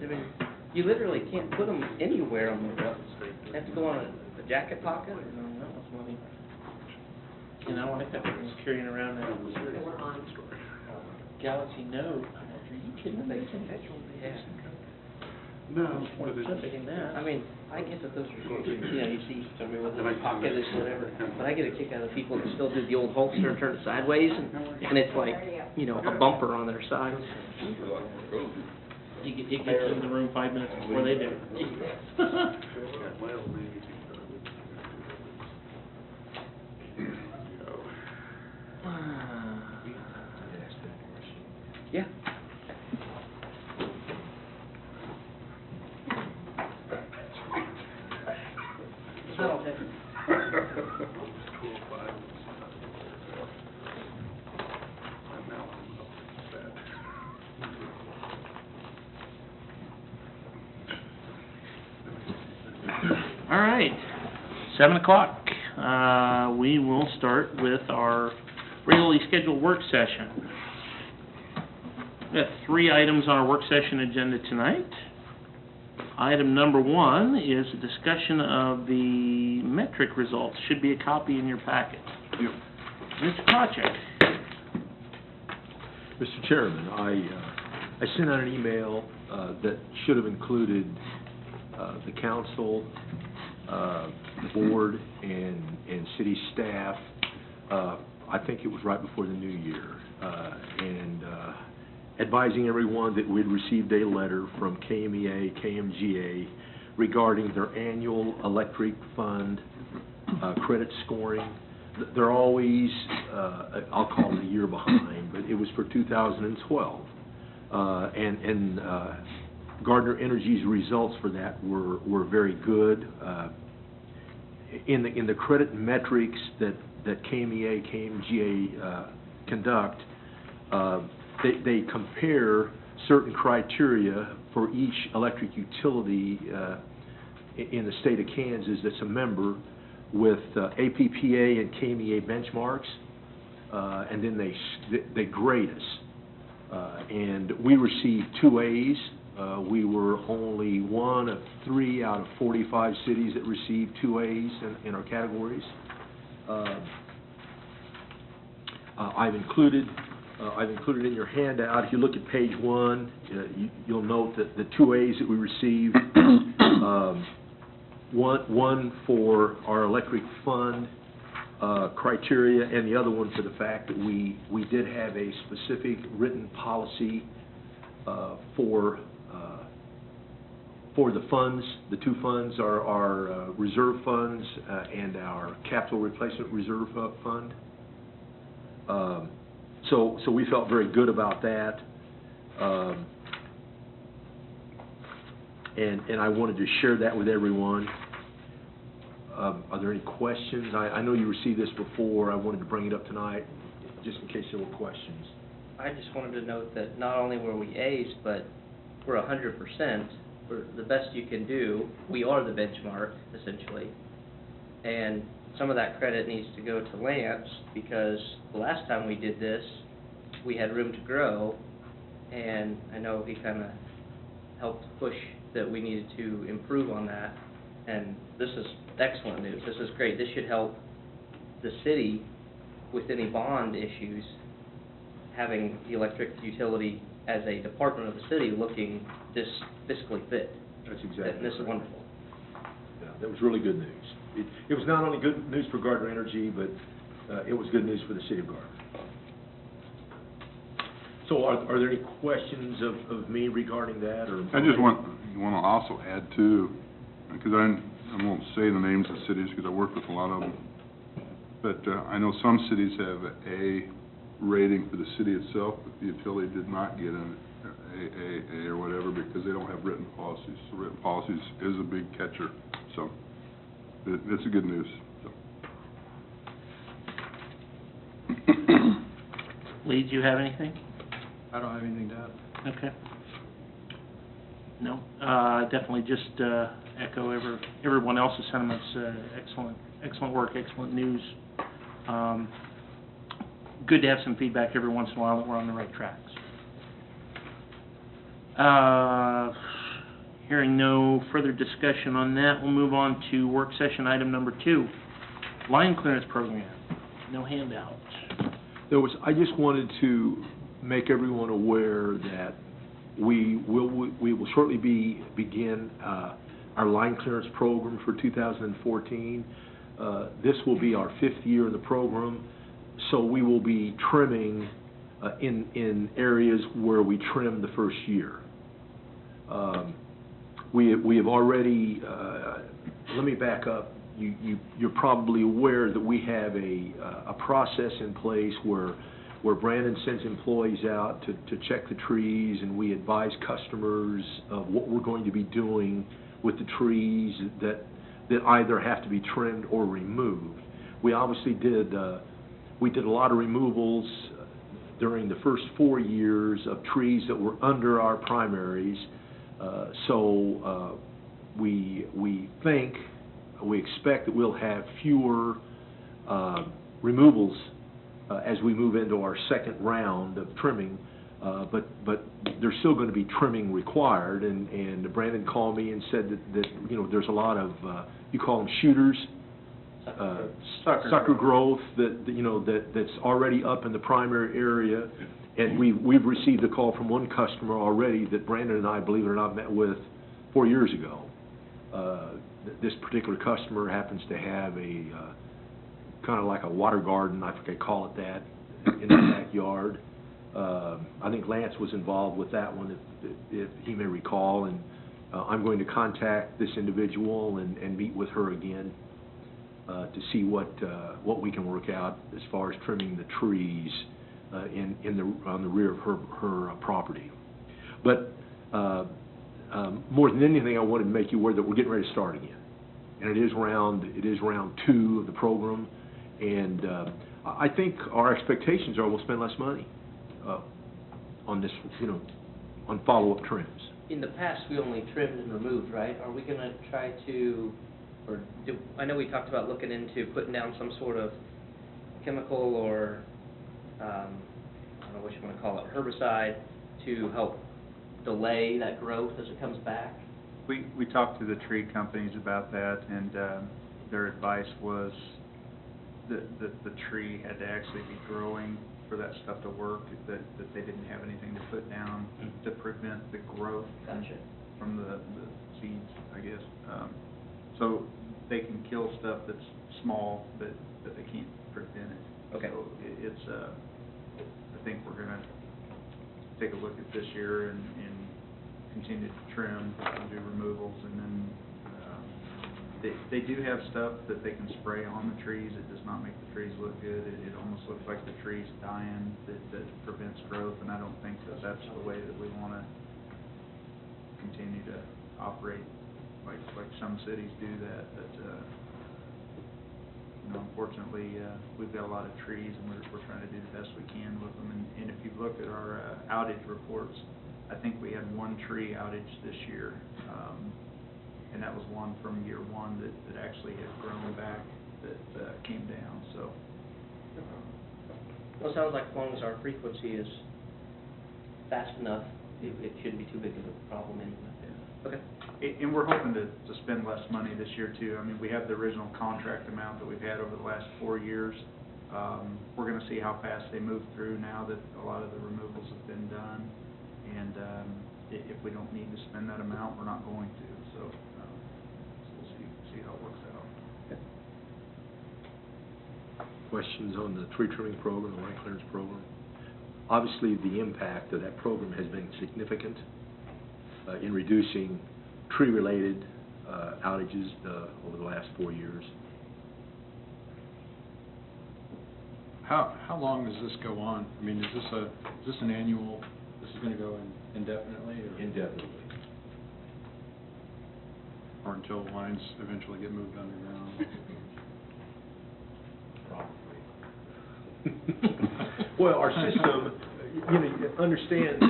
mean, you literally can't put them anywhere on the roof. They have to go on a jacket pocket. No, that was money. You know, I got was carrying around that Galaxy Note. I'm like, are you kidding me? Yeah. No, What's but up in that? I mean, I get that those are, you know, you see somebody with a pocket or whatever, but I get a kick out of the people that still do the old holster and turn it sideways, and it's like, you know, a bumper on their side. It gets in the room 5 minutes before they do. Yeah. All right, 7 o'clock. We will start with our regularly scheduled work session. We have 3 items on our work session agenda tonight. Item number 1 is a discussion of the metric results. Should be a copy in your packet. Yep. Mr. Krawcheck. Mr. Chairman, I sent out an email that should have included the council, the board, and city staff. I think it was right before the new year, and advising everyone that we'd received a letter from KMEA, KMGA regarding their annual electric fund credit scoring. They're always, I'll call it a year behind, but it was for 2012. And Gardner Energy's results for that were very good. In the credit metrics that KMEA, KMGA conduct, they compare certain criteria for each electric utility in the state of Kansas that's a member with APPA and KMEA benchmarks, and then they grade us. And we received 2 A's. We were only 1 of 3 out of 45 cities that received 2 A's in our categories. I've included in your handout, if you look at page 1, you'll note that the 2 A's that we received, one for our electric fund criteria, and the other one for the fact that we did have a specific written policy for the funds. The 2 funds are our reserve funds and our capital replacement reserve fund. So we felt very good about that, and I wanted to share that with everyone. Are there any questions? I know you received this before. I wanted to bring it up tonight, just in case there were questions. I just wanted to note that not only were we A's, but we're 100%. We're the best you can do. We are the benchmark, essentially. And some of that credit needs to go to Lance, because the last time we did this, we had room to grow, and I know he kind of helped push that we needed to improve on that. And this is excellent news. This is great. This should help the city with any bond issues, having the electric utility as a department of the city looking this fiscally fit. That's exactly And this is right. wonderful. Yeah, that was really good news. It was not only good news for Gardner Energy, but it was good news for the city of Gardner. So are there any questions of me regarding that? Or I just want to also add too, because I won't say the names of cities because I work with a lot of them, but I know some cities have an A rating for the city itself, but the utility did not get an A or whatever because they don't have written policies. So written policies is a big catcher. So it's a good news. So. Lee, do you have anything? I don't have anything to add. Okay. No, definitely just echo everyone else's sentiments. Excellent work, excellent news. Good to have some feedback every once in a while that we're on the right tracks. Hearing no further discussion on that, we'll move on to work session item number 2, line clearance program. No handouts. I just wanted to make everyone aware that we will shortly begin our line clearance program for 2014. This will be our 5th year in the program, so we will be trimming in areas where we trimmed the first year. We have already, let me back up. You're probably aware that we have a process in place where Brandon sends employees out to check the trees, and we advise customers of what we're going to be doing with the trees that either have to be trimmed or removed. We obviously did a lot of removals during the first 4 years of trees that were under our primaries. We expect that we'll have fewer removals as we move into our second round of trimming, but there's still going to be trimming required. And Brandon called me and said that there's a lot of you call them shooters, sucker growth that's already up in the primary area. And we've received a call from one customer already that Brandon and I, believe it or not, met with 4 years ago. This particular customer happens to have a kind of like a water garden, I think they call it that, in the backyard. I think Lance was involved with that one, if he may recall, and I'm going to contact this individual and meet with her again to see what we can work out as far as trimming the trees on the rear of her property. But more than anything, I wanted to make you aware that we're getting ready to start again, and it is round 2 of the program, and I think our expectations are we'll spend less money on this, on follow-up trims. In the past, we only trimmed and removed, right? Are we gonna try to, I know we talked about looking into putting down some sort of chemical or, I don't know what you wanna call it, herbicide to help delay that growth as it comes back? We talked to the tree companies about that, and their advice was that the tree had to actually be growing for that stuff to work, that they didn't have anything to put down to prevent the growth from the seeds, I guess. So they can kill stuff that's small, but they can't prevent it. Okay. So it's I think we're gonna take a look at this year and continue to trim and do removals, and then they do have stuff that they can spray on the trees. It does not make the trees look good. It almost looks like the tree's dying. That prevents growth, and I don't think that's the way that we want to continue to operate like some cities do that. But unfortunately, we've got a lot of trees, and we're trying to do the best we can with them. And if you look at our outage reports, I think we had 1 tree outage this year, and that was one from year 1 that actually had grown back that came down. So, Well, it sounds like as long as our frequency is fast enough, it shouldn't be too big of a problem anyway. Okay. And we're hoping to spend less money this year too. I mean, we have the original contract amount that we've had over the last 4 years. We're going to see how fast they move through now that a lot of the removals have been done. And if we don't need to spend that amount, we're not going to. So we'll see how it works out. Okay. Questions on the tree trimming program, the line clearance program? Obviously, the impact of that program has been significant in reducing tree-related outages over the last 4 years. How long does this go on? I mean, is this an annual? This is going to go indefinitely, or Indefinitely. or until lines eventually get moved underground? Probably. Well, our system, you understand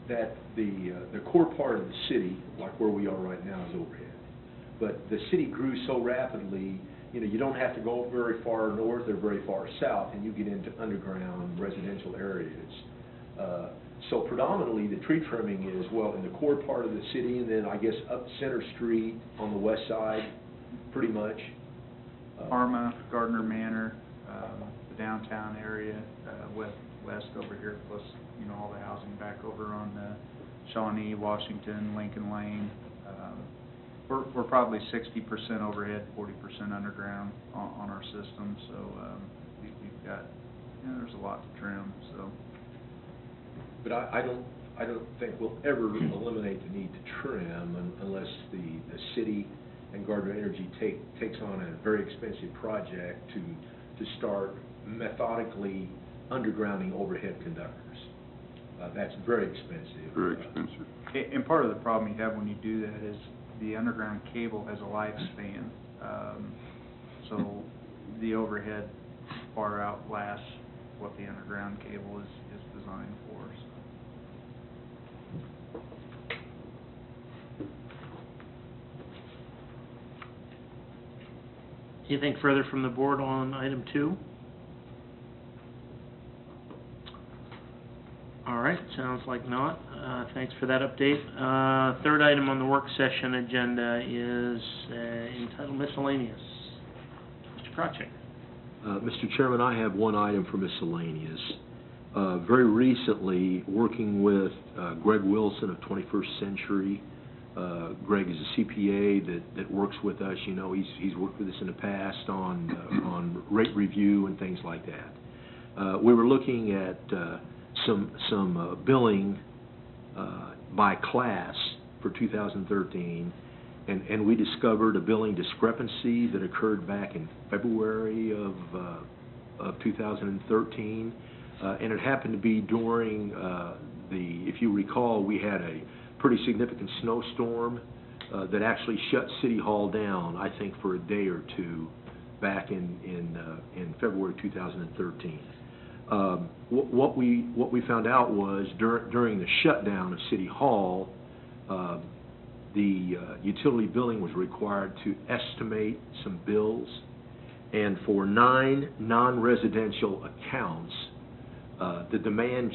that the core part of the city, like where we are right now, is overhead. But the city grew so rapidly, you don't have to go very far north or very far south, and you get into underground residential areas. So predominantly, the tree trimming is, well, in the core part of the city, and then I guess up Center Street on the west side, pretty much. Parma, Gardner Manor, the downtown area, west over here, plus, you know, all the housing back over on Shawnee, Washington, Lincoln Lane. We're probably 60% overhead, 40% underground on our system, so we've got, you know, there's a lot to trim, so. But I don't think we'll ever eliminate the need to trim unless the city and Gardner Energy takes on a very expensive project to start methodically undergrounding overhead conductors. That's very expensive. Very expensive. And part of the problem you have when you do that is the underground cable has a lifespan. So the overhead far outlasts what the underground cable is designed for. Anything further from the board on item 2? All right, sounds like not. Thanks for that update. Third item on the work session agenda is entitled miscellaneous. Mr. Crotcheck. Mr. Chairman, I have one item for miscellaneous. Very recently, working with Greg Wilson of 21st Century. Greg is a CPA that works with us. You know, he's worked with us in the past on rate review and things like that. We were looking at some billing by class for 2013, and we discovered a billing discrepancy that occurred back in February of 2013, and it happened to be during if you recall, we had a pretty significant snowstorm that actually shut City Hall down, I think, for a day or two back in February 2013. What we found out was during the shutdown of City Hall, the utility billing was required to estimate some bills, and for 9 non-residential accounts, the demand